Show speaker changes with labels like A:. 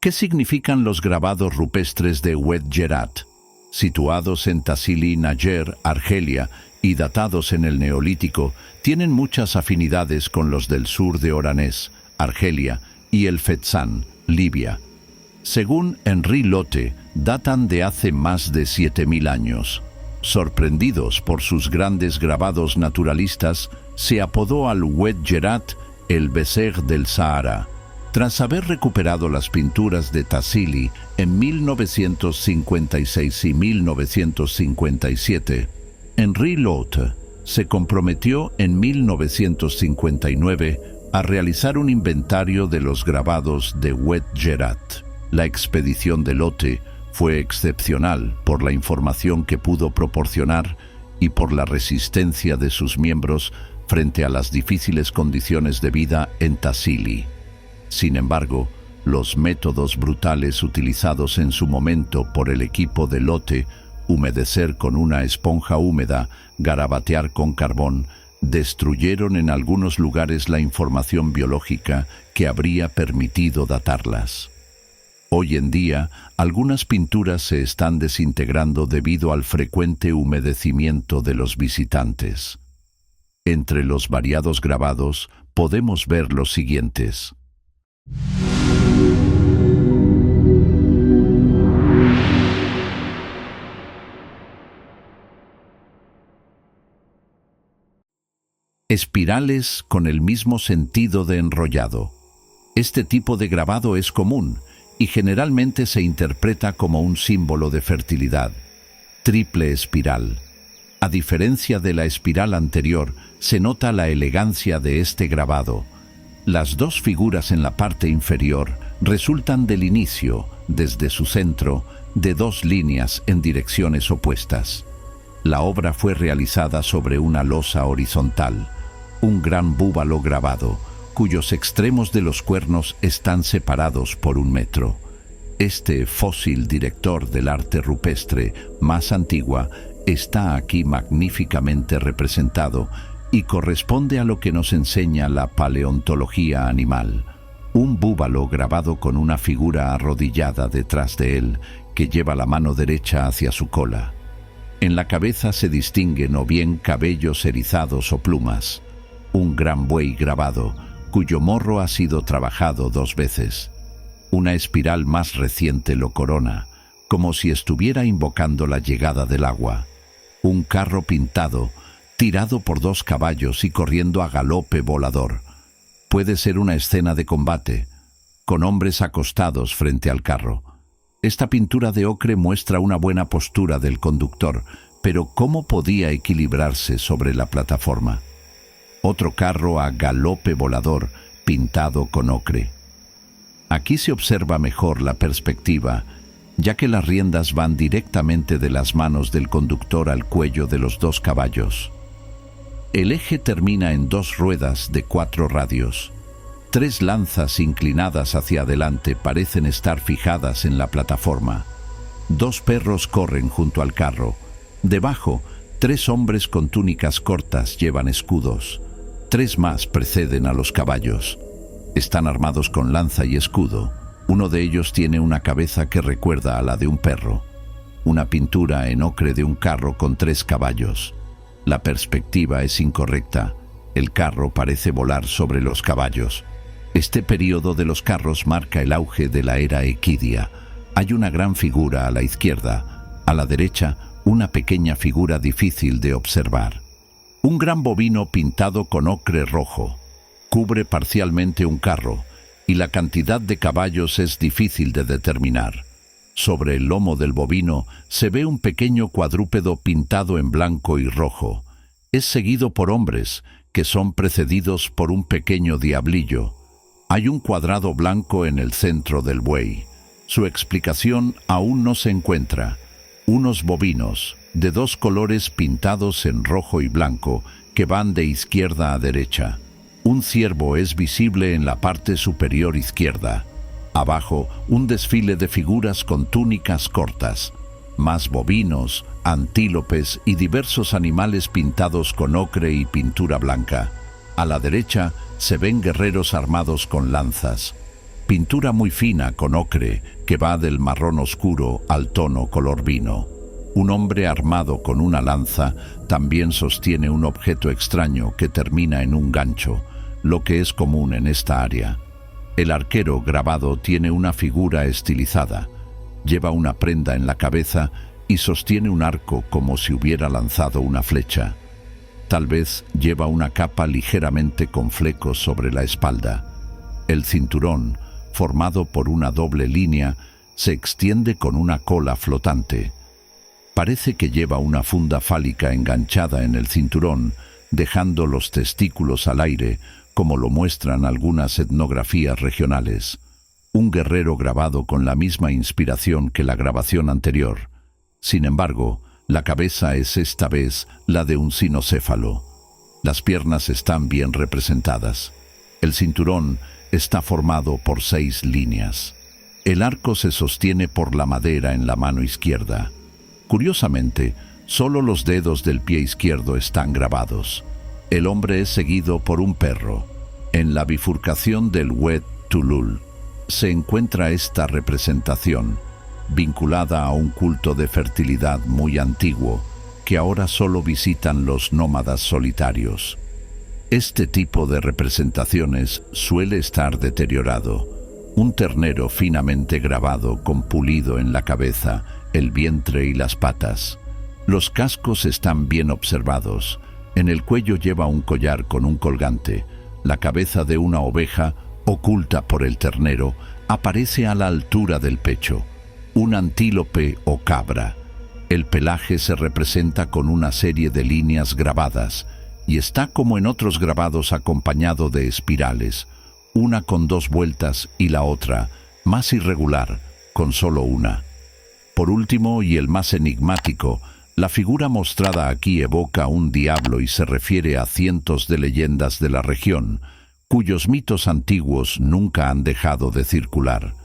A: ¿Qué significan los grabados rupestres de Oued Gerat? Situados en Tassili, Najer, Argelia, y datados en el Neolítico, tienen muchas afinidades con los del sur de Oranés, Argelia, y el Fezzan, Libia. Según Henri Lotte, datan de hace más de 7000 años. Sorprendidos por sus grandes grabados naturalistas, se apodó al Oued Gerat el Beser del Sahara. Tras haber recuperado las pinturas de Tassili en 1956 y 1957, Henri Lotte se comprometió en 1959 a realizar un inventario de los grabados de Oued Gerat. La expedición de Lotte fue excepcional por la información que pudo proporcionar y por la resistencia de sus miembros frente a las difíciles condiciones de vida en Tassili. Sin embargo, los métodos brutales utilizados en su momento por el equipo de Lotte, humedecer con una esponja húmeda, garabatear con carbón, destruyeron en algunos lugares la información biológica que habría permitido datarlas. Hoy en día, algunas pinturas se están desintegrando debido al frecuente humedecimiento de los visitantes. Entre los variados grabados podemos ver los siguientes. Espirales con el mismo sentido de enrollado. Este tipo de grabado es común y generalmente se interpreta como un símbolo de fertilidad. Triple espiral. A diferencia de la espiral anterior, se nota la elegancia de este grabado. Las dos figuras en la parte inferior resultan del inicio, desde su centro, de dos líneas en direcciones opuestas. La obra fue realizada sobre una losa horizontal, un gran búbalo grabado, cuyos extremos de los cuernos están separados por 1 metro. Este fósil director del arte rupestre más antigua está aquí magníficamente representado y corresponde a lo que nos enseña la paleontología animal. Un búbalo grabado con una figura arrodillada detrás de él, que lleva la mano derecha hacia su cola. En la cabeza se distinguen o bien cabellos erizados o plumas. Un gran buey grabado, cuyo morro ha sido trabajado 2 veces. Una espiral más reciente lo corona, como si estuviera invocando la llegada del agua. Un carro pintado, tirado por 2 caballos y corriendo a galope volador. Puede ser una escena de combate, con hombres acostados frente al carro. Esta pintura de ocre muestra una buena postura del conductor, pero ¿cómo podía equilibrarse sobre la plataforma? Otro carro a galope volador, pintado con ocre. Aquí se observa mejor la perspectiva, ya que las riendas van directamente de las manos del conductor al cuello de los 2 caballos. El eje termina en 2 ruedas de 4 radios. 3 lanzas inclinadas hacia adelante parecen estar fijadas en la plataforma. 2 perros corren junto al carro. Debajo, 3 hombres con túnicas cortas llevan escudos. 3 más preceden a los caballos. Están armados con lanza y escudo. Uno de ellos tiene una cabeza que recuerda a la de un perro. Una pintura en ocre de un carro con 3 caballos. La perspectiva es incorrecta. El carro parece volar sobre los caballos. Este período de los carros marca el auge de la era equidia. Hay una gran figura a la izquierda. A la derecha, una pequeña figura difícil de observar. Un gran bovino pintado con ocre rojo. Cubre parcialmente un carro, y la cantidad de caballos es difícil de determinar. Sobre el lomo del bovino se ve un pequeño cuadrúpedo pintado en blanco y rojo. Es seguido por hombres, que son precedidos por un pequeño diablillo. Hay un cuadrado blanco en el centro del buey. Su explicación aún no se encuentra. Unos bovinos, de 2 colores pintados en rojo y blanco, que van de izquierda a derecha. Un ciervo es visible en la parte superior izquierda. Abajo, un desfile de figuras con túnicas cortas. Más bovinos, antílopes y diversos animales pintados con ocre y pintura blanca. A la derecha se ven guerreros armados con lanzas. pintura muy fina con ocre que va del marrón oscuro al tono color vino. Un hombre armado con una lanza también sostiene un objeto extraño que termina en un gancho, lo que es común en esta área. El arquero grabado tiene una figura estilizada, lleva una prenda en la cabeza y sostiene un arco como si hubiera lanzado una flecha. Tal vez lleva una capa ligeramente con flecos sobre la espalda. El cinturón, formado por una doble línea, se extiende con una cola flotante. Parece que lleva una funda fálica enganchada en el cinturón, dejando los testículos al aire, como lo muestran algunas etnografías regionales. Un guerrero grabado con la misma inspiración que la grabación anterior. Sin embargo, la cabeza es esta vez la de un cinocéfalo. Las piernas están bien representadas. El cinturón está formado por 6 líneas. El arco se sostiene por la madera en la mano izquierda. Curiosamente, solo los dedos del pie izquierdo están grabados. El hombre es seguido por un perro. En la bifurcación del Wet Tulul se encuentra esta representación, vinculada a un culto de fertilidad muy antiguo, que ahora solo visitan los nómadas solitarios. Este tipo de representaciones suele estar deteriorado. Un ternero finamente grabado con pulido en la cabeza, el vientre y las patas. Los cascos están bien observados. En el cuello lleva un collar con un colgante. La cabeza de una oveja, oculta por el ternero, aparece a la altura del pecho. Un antílope o cabra. El pelaje se representa con una serie de líneas grabadas y está como en otros grabados acompañado de espirales, una con 2 vueltas y la otra, más irregular, con solo una. Por último, y el más enigmático, la figura mostrada aquí evoca un diablo y se refiere a cientos de leyendas de la región, cuyos mitos antiguos nunca han dejado de circular.